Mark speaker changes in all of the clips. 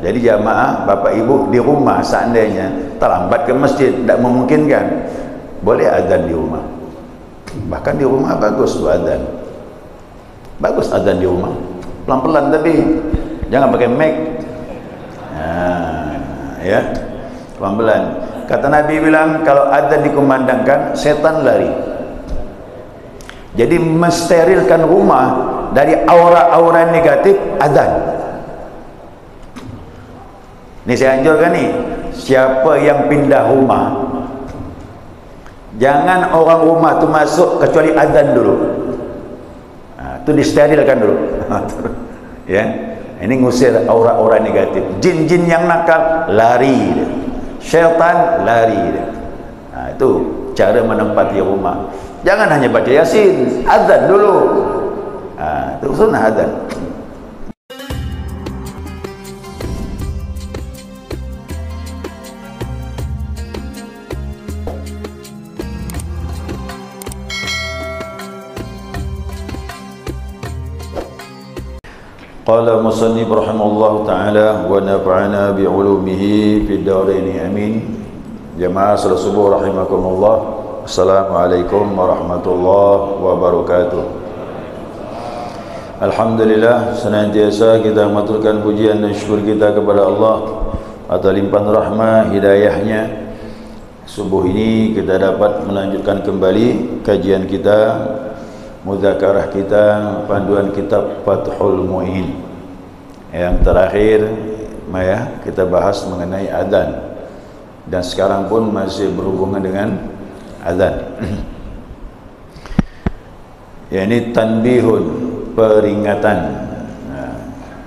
Speaker 1: Jadi jamaah bapak ibu di rumah seandainya terlambat ke masjid, tidak memungkinkan, boleh azan di rumah. Bahkan di rumah bagus tu azan. Bagus azan di rumah. Pelan-pelan tapi jangan pakai mic. Ya. Pelan-pelan. Kata Nabi bilang kalau azan dikumandangkan setan lari. Jadi mensterilkan rumah dari aura-aura negatif azan. Ini saya anjurkan nih, siapa yang pindah rumah, jangan orang rumah tu masuk kecuali azan dulu. Tu disterilkan dulu. Ya, ini ngusir aura-aura negatif. Jin-jin yang nakal lari, syaitan lari. Itu cara menempati rumah. Jangan hanya baca Yasin, azan dulu. Itu sunnah azan. Qala musannif rahimahullah ta'ala wa nafa'ana bi'ulumihi fid dharain amin. Jamaah salat subuh rahimakumullah. Assalamualaikum warahmatullahi wabarakatuh. Alhamdulillah, senantiasa kita maturkan pujian dan syukur kita kepada Allah atas limpahan rahmah hidayahnya. Subuh ini kita dapat melanjutkan kembali kajian kita, mudzakarah kita, panduan kitab Fathul Mu'in. Yang terakhir kita bahas mengenai azan, dan sekarang pun masih berhubungan dengan azan. Ya, ini tanbihun, peringatan.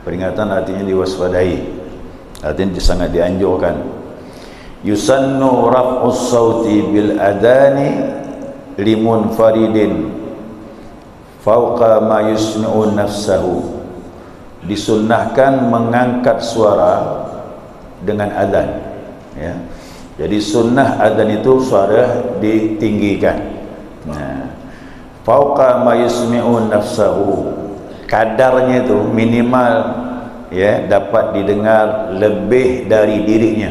Speaker 1: Peringatan artinya diwaspadai, artinya sangat dianjurkan. Yusannu raf'us sauti bil adani limun faridin fauqa ma yusmi'u nafsahu. Disunnahkan mengangkat suara dengan azan, ya. Jadi sunnah azan itu suara ditinggikan. Fauqa ma yusmi'u nafsahu, kadarnya itu minimal, ya, dapat didengar lebih dari dirinya.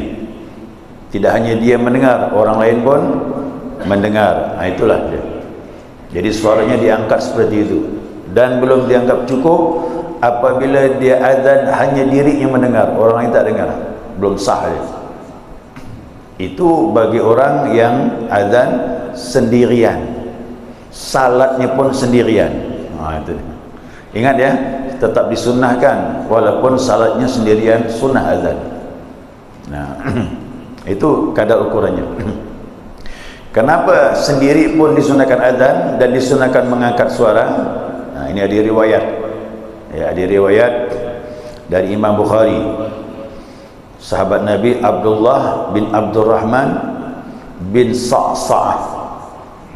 Speaker 1: Tidak hanya dia mendengar, orang lain pun mendengar. Itulah dia. Jadi suaranya diangkat seperti itu. Dan belum dianggap cukup apabila dia azan hanya dirinya mendengar, orang lain tak dengar, belum sah dia. Itu bagi orang yang azan sendirian, salatnya pun sendirian. Itu. Ingat ya, tetap disunnahkan walaupun salatnya sendirian, sunnah azan. Itu kadar ukurannya. Kenapa sendiri pun disunahkan azan dan disunahkan mengangkat suara? Ini ada riwayat. Ya, ada riwayat dari Imam Bukhari. Sahabat Nabi Abdullah bin Abdurrahman bin Sa'sa'ah.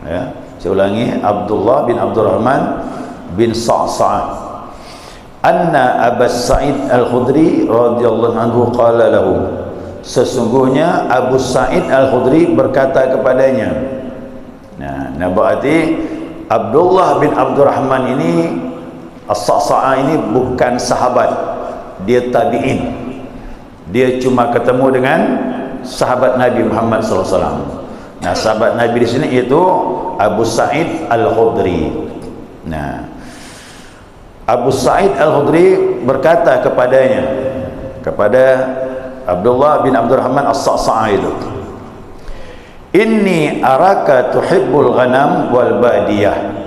Speaker 1: Ya, saya ulangi, Abdullah bin Abdurrahman bin Sa'sa'ah. Anna Abu Sa'id Al-Khudri radhiyallahu anhu qala lahu. Sesungguhnya Abu Sa'id Al-Khudri berkata kepadanya. Nah, berarti Abdullah bin Abdurrahman ini, As-Sa'sa'ah ini bukan sahabat, dia tabi'in. Dia cuma ketemu dengan sahabat Nabi Muhammad SAW. Nah, sahabat Nabi di sini itu Abu Sa'id Al-Khudri. Nah, Abu Sa'id Al-Khudri berkata kepadanya, kepada Abdullah bin Abdurrahman As-Sa'sa'ah itu, inni araka tuhibbul ghanam wal ba'diyah.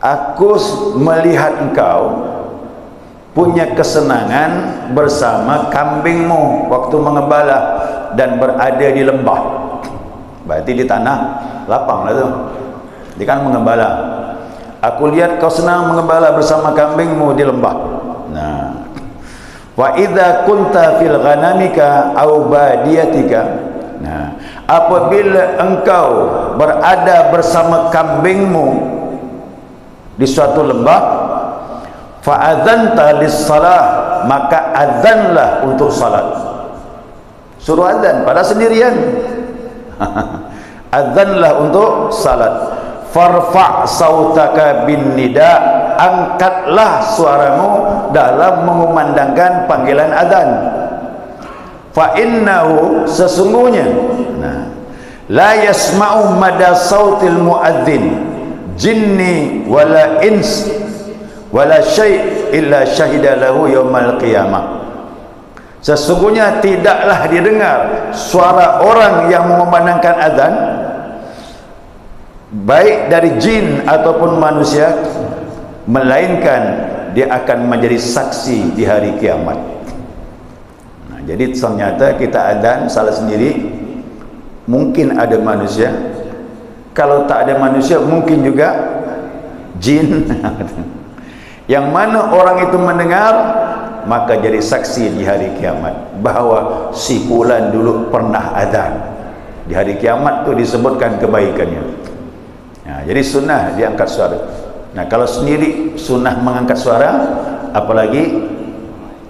Speaker 1: Aku melihat engkau punya kesenangan bersama kambingmu waktu mengembala dan berada di lembah. Berarti di tanah lapang lah tu. Dia kan mengembala. Aku lihat kau senang mengembala bersama kambingmu di lembah. Nah, wa idza kunta fil ghanamika aw badiyatika. Nah, apabila engkau berada bersama kambingmu di suatu lembah, fa'adzanta lis-salah, maka azanlah untuk salat. Suruh azan pada sendirian. Azanlah untuk salat. Farfa' sautaka bin nida angkatlah suaramu dalam mengumandangkan panggilan azan. Fa innahu, sesungguhnya, la yasma'u mada sautil muadzin jinni wala ins wala syai' illa syahida lahu yaumal qiyamah. Sesungguhnya tidaklah didengar suara orang yang mengumandangkan azan, baik dari jin ataupun manusia, melainkan dia akan menjadi saksi di hari kiamat. Jadi ternyata kita azan salah sendiri, mungkin ada manusia. Kalau tak ada manusia, mungkin juga jin. Yang mana orang itu mendengar, maka jadi saksi di hari kiamat bahawa si fulan dulu pernah azan. Di hari kiamat tu disebutkan kebaikannya. Jadi sunnah diangkat suara. Nah, kalau sendiri sunnah mengangkat suara, apalagi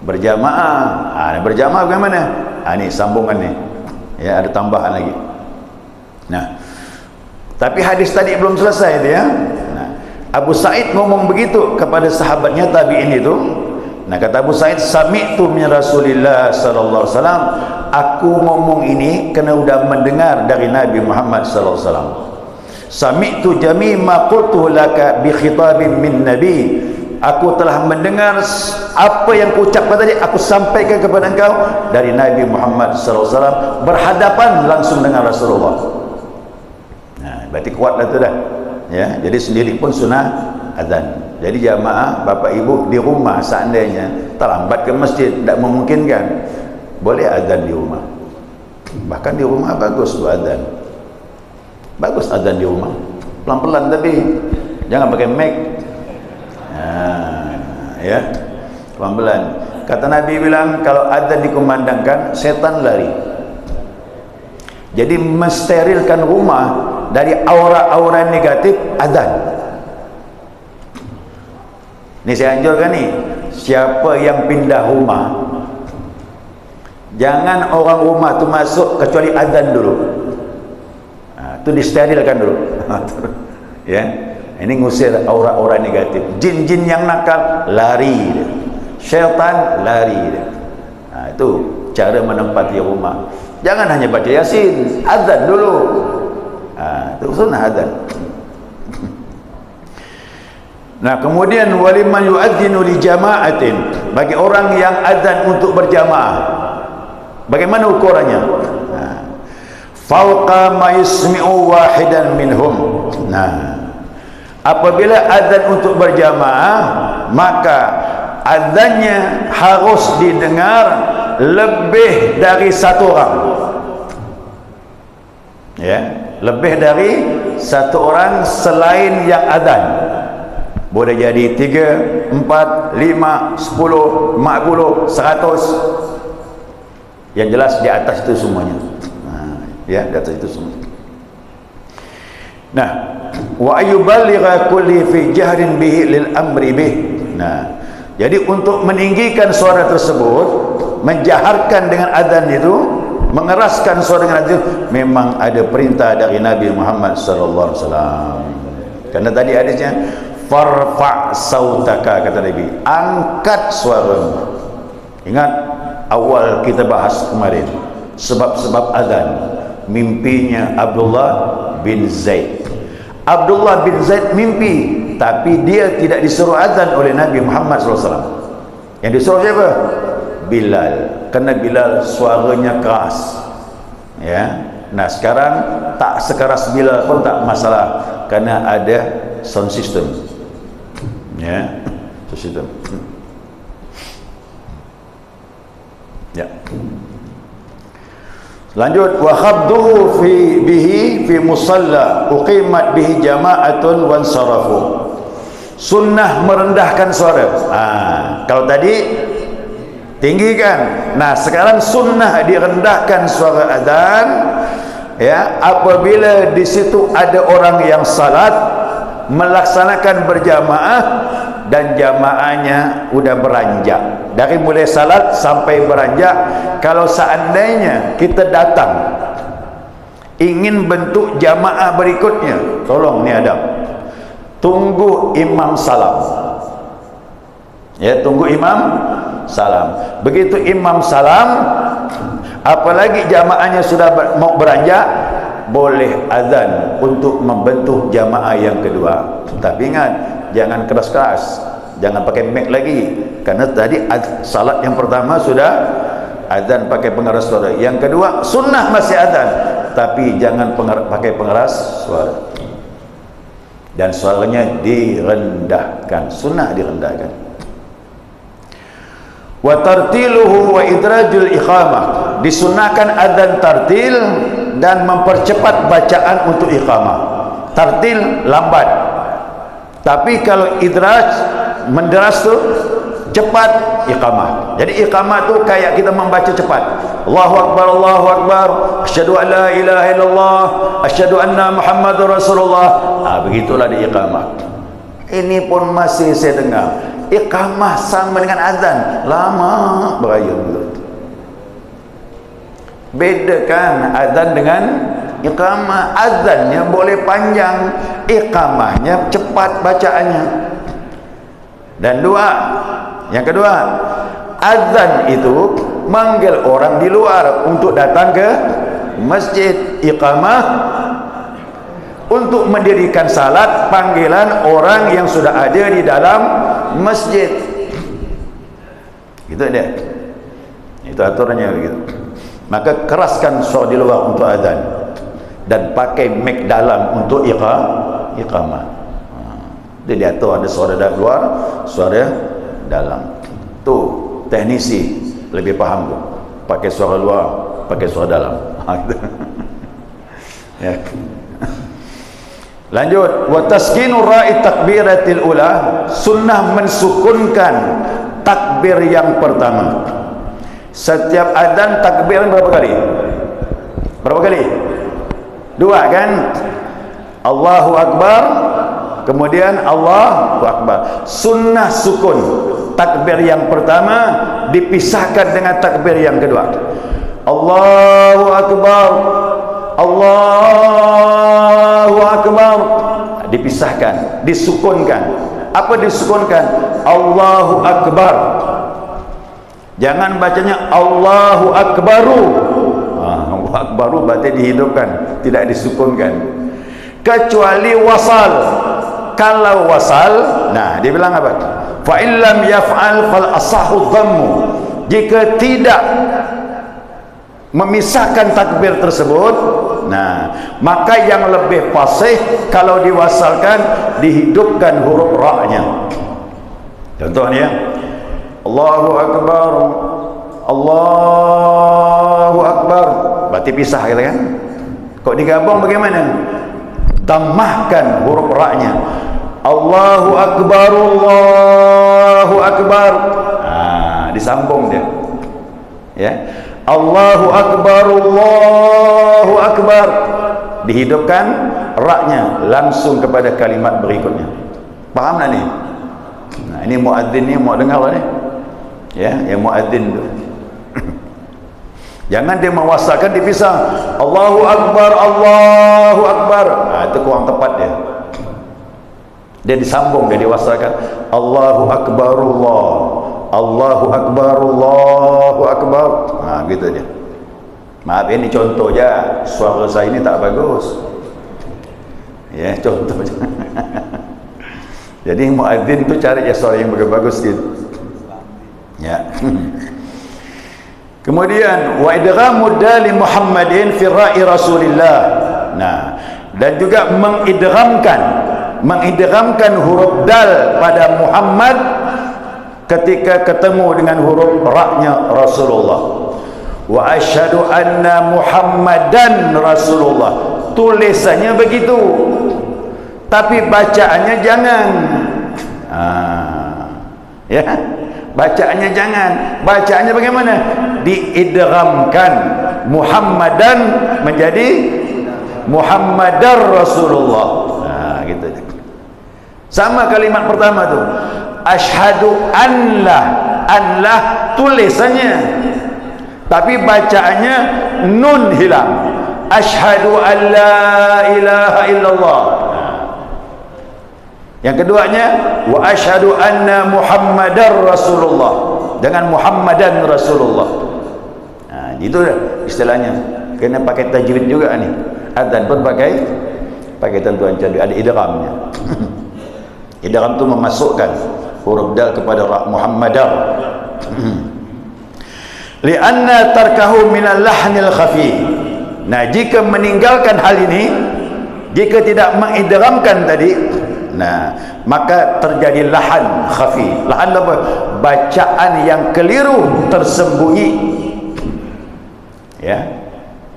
Speaker 1: berjamaah. Berjamaah bagaimana? Ini sambungan ni. Ya, ada tambahan lagi. Nah, tapi hadis tadi belum selesai dia. Abu Sa'id ngomong begitu kepada sahabatnya tabi'in itu. Nah, kata Abu Sa'id, sami'tu min Rasulillah sallallahu alaihi wasallam, aku ngomong ini kena udah mendengar dari Nabi Muhammad sallallahu alaihi wasallam. Sami'tu jami' ma qultu laka bi khitabin min nabi, aku telah mendengar apa yang kuucapkan tadi, aku sampaikan kepada engkau dari Nabi Muhammad sallallahu alaihi wasallam, berhadapan langsung dengan Rasulullah. Nah, berarti kuatlah tu dah. Ya, jadi sendiri pun sunnah azan. Jadi jamaah bapak ibu di rumah seandainya terlambat ke masjid, tidak memungkinkan, boleh azan di rumah. Bahkan di rumah bagus tu azan. Bagus azan di rumah. Pelan-pelan tapi jangan pakai mic. Ya, pelan-pelan. Kata Nabi bilang kalau azan dikumandangkan, setan lari. Jadi mensterilkan rumah dari aura-aura negatif azan. Ni saya anjurkan ni, siapa yang pindah rumah, jangan orang rumah tu masuk kecuali azan dulu. Tu disterilkan dulu. Ya, ini ngusir aura-aura negatif. Jin-jin yang nakal lari dia. Syaitan lari dia. Itu cara menempati rumah. Jangan hanya baca Yasin, azan dulu. Itu sunnah azan. Nah, kemudian waliman yu'adzinu li jama'atin, bagi orang yang azan untuk berjamaah, bagaimana ukurannya? Fauqa ma yusmi'u wahidan minhum. Nah, apabila azan untuk berjamaah, maka azannya harus didengar lebih dari satu orang. Ya, lebih dari satu orang selain yang azan. Boleh jadi 3, 4, 5, 10, 50, 100. Yang jelas di atas itu semuanya. Ya, di atas itu semua. Nah, wa ayyuballigha kulli fi jahrin bihi lil amri bih. Nah, jadi untuk meninggikan suara tersebut, menjaharkan dengan azan itu, mengeraskan suara dengan azan itu, memang ada perintah dari Nabi Muhammad sallallahu alaihi wasallam. Karena tadi hadisnya farfa sautaka, kata Nabi, angkat suaramu. Ingat awal kita bahas kemarin sebab-sebab azan. Mimpinya Abdullah bin Zaid. Abdullah bin Zaid mimpi, tapi dia tidak disuruh azan oleh Nabi Muhammad SAW. Yang disuruh siapa? Bilal. Karena Bilal suaranya keras. Ya. Nah, sekarang tak sekeras Bilal pun tak masalah, karena ada sound system. Ya, sound system. Ya. Lanjut, wa khabduhu fi bihi fi musalla uqimat bihi jama'atun wan sarafu. Sunnah merendahkan suara. Kalau tadi tinggikan. Nah, sekarang sunnah direndahkan suara azan, ya, apabila di situ ada orang yang salat melaksanakan berjamaah dan jamaahnya udah beranjak. Dari mulai salat sampai beranjak, kalau seandainya kita datang ingin bentuk jamaah berikutnya, tolong ni adab, tunggu imam salam. Ya, tunggu imam salam. Begitu imam salam, apalagi jamaahnya sudah mau beranjak, boleh azan untuk membentuk jamaah yang kedua. Tapi ingat, jangan keras-keras, jangan pakai mic lagi, karena tadi salat yang pertama sudah azan pakai pengeras suara. Yang kedua sunnah masih azan, tapi jangan pakai pengeras suara, dan suaranya direndahkan. Sunnah direndahkan. Wa tartiluhu wa idrajul iqamah, disunahkan adzan tartil dan mempercepat bacaan untuk iqamah. Tartil lambat, tapi kalau idraj menderas tu cepat iqamah. Jadi iqamah tu kayak kita membaca cepat. Allahu akbar, Allahu akbar, asyhadu an la ilaha illallah, asyhadu anna Muhammadur Rasulullah. Begitulah di iqamah. Ini pun masih saya dengar iqamah sama dengan azan, lama beraya dulu. Bedakan azan dengan iqamah. Azannya boleh panjang, iqamahnya cepat bacaannya. Dan yang kedua, azan itu manggil orang di luar untuk datang ke masjid. Iqamah untuk mendirikan salat, panggilan orang yang sudah ada di dalam masjid. Gitu dia. Itu aturannya begitu. Maka keraskan suara di luar untuk azan dan pakai mic dalam untuk iqamah. Dia diatur, ada suara dari luar, suara dalam. Tu teknisi lebih paham tu. Pakai suara luar, pakai suara dalam. Ya. Lanjut, wa taskinu ra'i takbiratil ula, sunnah mensukunkan takbir yang pertama. Setiap adzan takbir berapa kali? Berapa kali? 2 kan? Allahu akbar, kemudian Allahu akbar. Sunnah sukun. Takbir yang pertama dipisahkan dengan takbir yang kedua. Allahu akbar, Allahu akbar, dipisahkan, disukunkan. Apa disukunkan? Allahu akbar. Jangan bacanya Allahu akbaru. Allahu akbaru berarti dihidupkan, tidak disukunkan. Kecuali wasal. Kalau wasal, nah dia bilang apa? Fa illam yaf'al fal asahu dhammu. Jika tidak memisahkan takbir tersebut, nah maka yang lebih fasih kalau diwasalkan dihidupkan huruf ra-nya. Contohnya Allahu akbar, Allahu akbar, berarti pisah kita kan. Kok digabung bagaimana? Tambahkan huruf ra-nya. Allahu akbar, Allahu akbar. Disambung dia. Ya. Allahu akbar, Allahu akbar, dihidupkan ra-nya langsung kepada kalimat berikutnya. Faham tak ni? Nah, ini muadzin ni mau dengar ni. Ya, yang muadzin tu. Jangan dia mewasalkan dipisah. Allahu akbar, Allahu akbar. Itu kurang tepat dia. Dia disambung, dia diwasalkan Allahu akbar, Allahu akbar, Allahu akbar. Gitu dia. Maaf, ini contoh je. Suara saya ini tak bagus. Ya, contoh je. Jadi muadzin tu cari je suara yang bagus-bagus gitu. Ya. Kemudian wa idghamu dali Muhammadin fi ra'i Rasulillah. Nah, dan juga mengidghamkan huruf dal pada Muhammad ketika ketemu dengan huruf ra-nya Rasulullah. Wa asyhadu anna Muhammadan Rasulullah. Tulisannya begitu, tapi bacaannya jangan. Ya, bacaannya jangan. Bacaannya bagaimana? Diidghamkan Muhammadan menjadi Muhammadar Rasulullah. Gitu. Sama kalimat pertama tu. Asyhadu anlah tulisannya, tapi bacaannya nun hilang. Asyhadu an la ilaha illallah. Yang keduanya, wa asyhadu anna Muhammadar Rasulullah, dengan Muhammadan Rasulullah. Nah, itu istilahnya. Kena pakai tajwid juga ni. Adzan pun pakai tentuan tajwid, ada idghamnya. Idgham tu memasukkan huruf dal kepada ra, Muhammadar. Lianna tarkahu minal lahnil khafi. Nah, jika meninggalkan hal ini, jika tidak mengidghamkan tadi, nah, maka terjadi lahan khafi. Lahan apa? Bacaan yang keliru tersembunyi. Ya.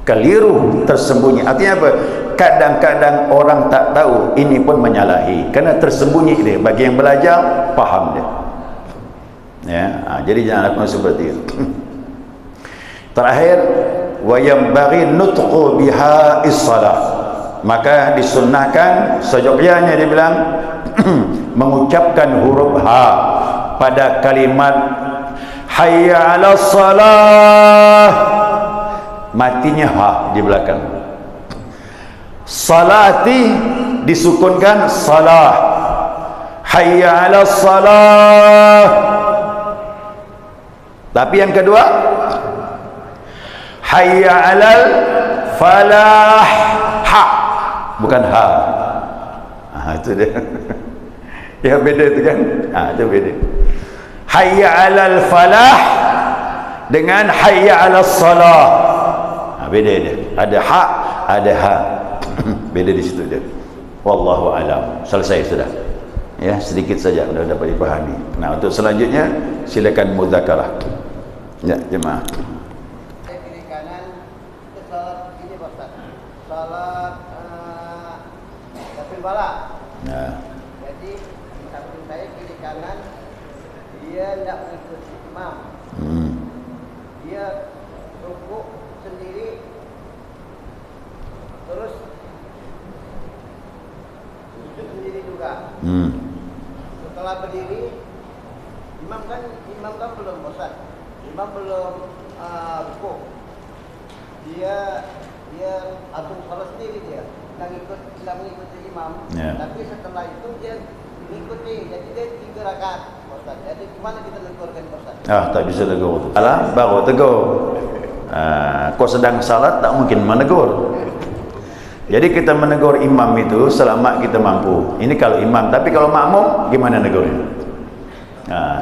Speaker 1: Keliru tersembunyi. Artinya apa? Kadang-kadang orang tak tahu, ini pun menyalahi. Kerana tersembunyi dia. Bagi yang belajar, faham dia. Ya, jadi jangan lakukan seperti itu. Terakhir, wa yanbaghi nutqu biha is-salah. Maka disunnahkan sejogyanya dia bilang mengucapkan huruf ha pada kalimat hayya 'alas salah, matinya ha di belakang. Salati disukunkan salah, hayya 'alas salah. Tapi yang kedua, hayya 'alal falah, ha, bukan ha. Itu dia. Ya, beda tu kan? Itu beda. Hayya 'alal falah dengan hayya 'alas salah. Beda dia. Ada ha, ada ha. Beda di situ dia. Wallahu alam. Selesai sudah. Ya, sedikit saja sudah dapat dipahami. Nah, untuk selanjutnya silakan mudzakarah. Ya, jemaah.
Speaker 2: Kiri kanan salat ini Ustaz. Salat Nafil bala.
Speaker 1: Nah.
Speaker 2: Jadi samping saya kiri kanan, dia tidak mengikuti imam. Dia rukuk sendiri, terus sujud sendiri juga. Setelah berdiri, imam kan belum bosan, imam belum rukuk. Dia langsung salat sendiri, dia tidak mengikuti imam. Tapi setelah itu dia mengikuti, jadi dia 3 rakaat. Jadi gimana kita negurkan Ustaz?
Speaker 1: Tak bisa tegur. Alah, baru tegur. Kau sedang salat tak mungkin menegur. Jadi kita menegur imam itu selama kita mampu. Ini kalau imam, tapi kalau makmum gimana negurnya?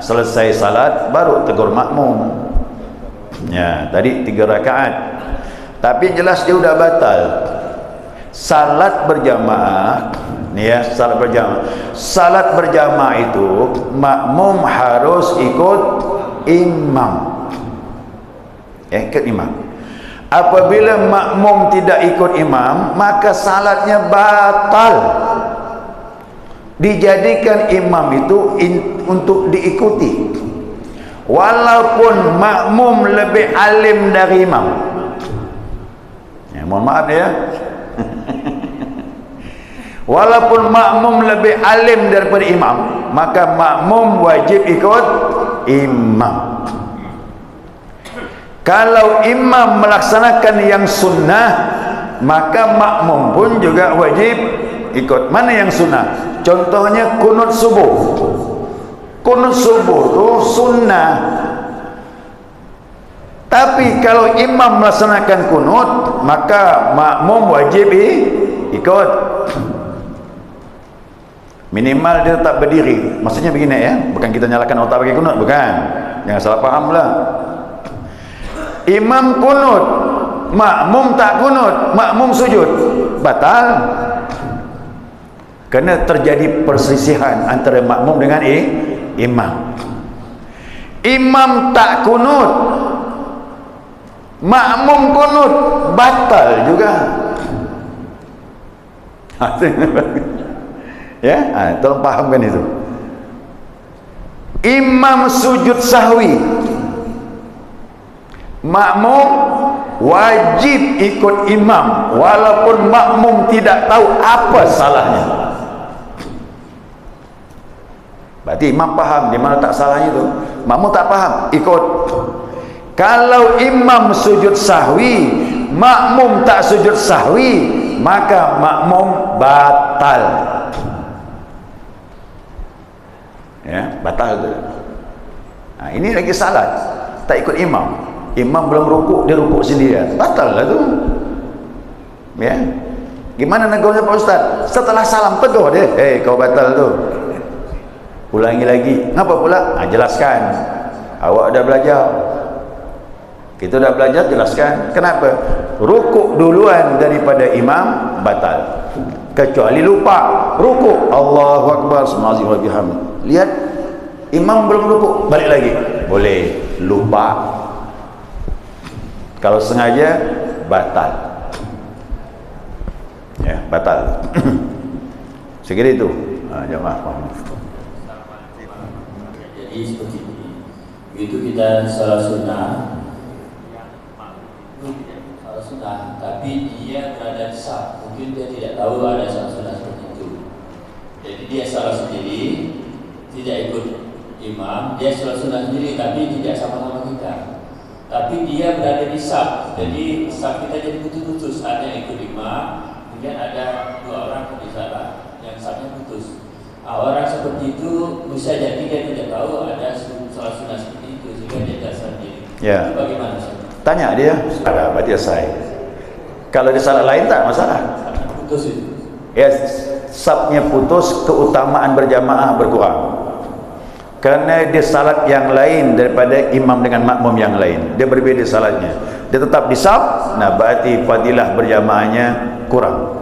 Speaker 1: Selesai salat baru tegur makmum. Ya, tadi 3 rakaat. Tapi jelas dia sudah batal. Salat berjamaah, nih ya, salat berjamaah. Salat berjamaah itu makmum harus ikut imam. Ikut imam. Apabila makmum tidak ikut imam, maka salatnya batal. Dijadikan imam itu untuk diikuti. Walaupun makmum lebih alim dari imam. Ya, mohon maaf ya. Walaupun makmum lebih alim daripada imam, maka makmum wajib ikut imam. Kalau imam melaksanakan yang sunnah, maka makmum pun juga wajib ikut. Mana yang sunnah? Contohnya kunut subuh. Kunut subuh itu sunnah. Tapi kalau imam melaksanakan kunut, maka makmum wajib ikut. Minimal dia tetap berdiri. Maksudnya begini ya, bukan kita nyalakan otak bagi kunut, bukan. Jangan salah faham lah. Imam kunut, makmum tak kunut, makmum sujud, batal. Kerana terjadi perselisihan antara makmum dengan imam. Imam tak kunut, makmum kunut, batal juga. Ya, tolong pahamkan itu. Imam sujud sahwi, makmum wajib ikut imam walaupun makmum tidak tahu apa salahnya. Berarti imam faham di mana tak salahnya itu, makmum tak faham, ikut. Kalau imam sujud sahwi, makmum tak sujud sahwi, maka makmum batal. ya, batal tu. Ini lagi salat, tak ikut imam. Imam belum rukuk, dia rukuk sendirian, batal lah tu. Ya, gimana negornya Pak Ustaz? Setelah salam tegur dia, kau batal tu, ulangi lagi. Ngapa pula? Jelaskan, awak dah belajar, kita dah belajar, jelaskan kenapa rukuk duluan daripada imam batal. Kecuali lupa rukuk, Allahu Akbar, subhanallah wa bihamdi, lihat imam belum rukuk, balik lagi, boleh. Lupa, kalau sengaja batal, ya, batal. Sekira itu jemaah paham.
Speaker 3: Jadi seperti ini, begitu kita salat sunnah, tapi dia berada di saf, mungkin dia tidak tahu ada salat sunnah seperti itu. Jadi dia salat sendiri, tidak ikut imam, dia salat sunnah sendiri, tapi tidak sama-sama kita. Tapi dia berada di saf, jadi saf kita jadi putus-putus. Ada yang ikut imam, kemudian ada 2 orang di sana yang safnya putus. Orang seperti itu bisa jadi dia tidak tahu ada salat sunnah seperti itu, sehingga dia dasar sendiri.
Speaker 1: Ya.
Speaker 3: Itu bagaimana sih?
Speaker 1: Tanya dia, ada berarti selesai. Kalau di salat lain tak masalah.
Speaker 3: Putus itu.
Speaker 1: Ya, safnya putus, keutamaan berjamaah berkurang. Kerana dia salat yang lain daripada imam dengan makmum yang lain, dia berbeza salatnya, dia tetap di saf, berarti fadilah berjamaahnya kurang.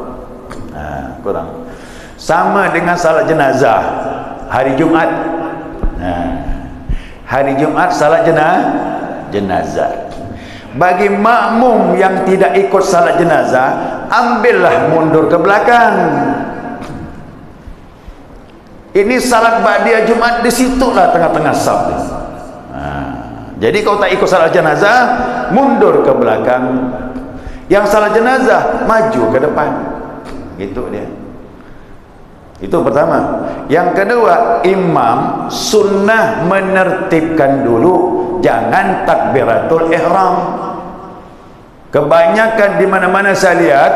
Speaker 1: Kurang. Sama dengan salat jenazah hari Jumaat. Hari Jumaat salat jenazah. Bagi makmum yang tidak ikut salat jenazah, ambillah mundur ke belakang. Ini salat ba'diyah Jumaat, di situlah tengah-tengah saf. Jadi kau tak ikut salat jenazah, mundur ke belakang. Yang salat jenazah, maju ke depan. Gitu dia. Itu pertama. Yang kedua, imam sunnah menertibkan dulu, jangan takbiratul ihram. Kebanyakan di mana-mana saya lihat,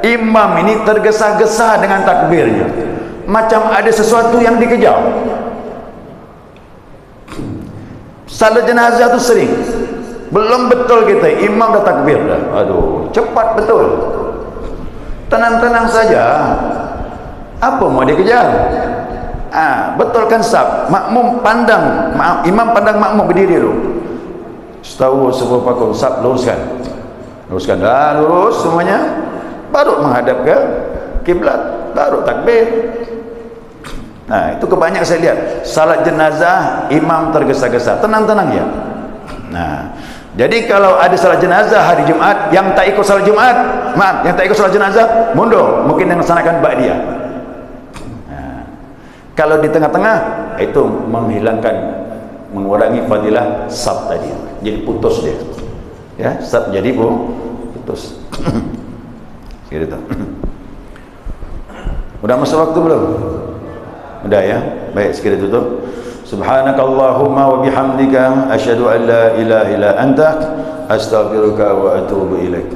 Speaker 1: imam ini tergesa-gesa dengan takbirnya, macam ada sesuatu yang dikejar. Salat jenazah tu sering, belum betul kita, imam dah takbir dah, aduh, cepat betul. Tenang-tenang saja, apa mau dikejar? Betulkan saf, makmum pandang, imam pandang makmum berdiri dulu. Setahu sebuah pakul saf, luruskan dah, lurus semuanya, baru menghadap ke kiblat, baru takbir. Itu kebanyakan saya lihat salat jenazah imam tergesa-gesa, tenang-tenang ya. Jadi kalau ada salat jenazah hari Jumaat, yang tak ikut salat Jumaat, yang tak ikut salat jenazah, mundur, mungkin yang melaksanakan ba'diyah. Kalau di tengah-tengah, itu mengurangi fadilah saf tadi, jadi putus dia. Ya, saf jadi putus. Gitu. Udah masuk waktu belum? Udah ya. Baik, sekira tutup. Subhanakallahumma wa bihamdika asyhadu an la ilaha illa anta astaghfiruka wa atubu ilaik.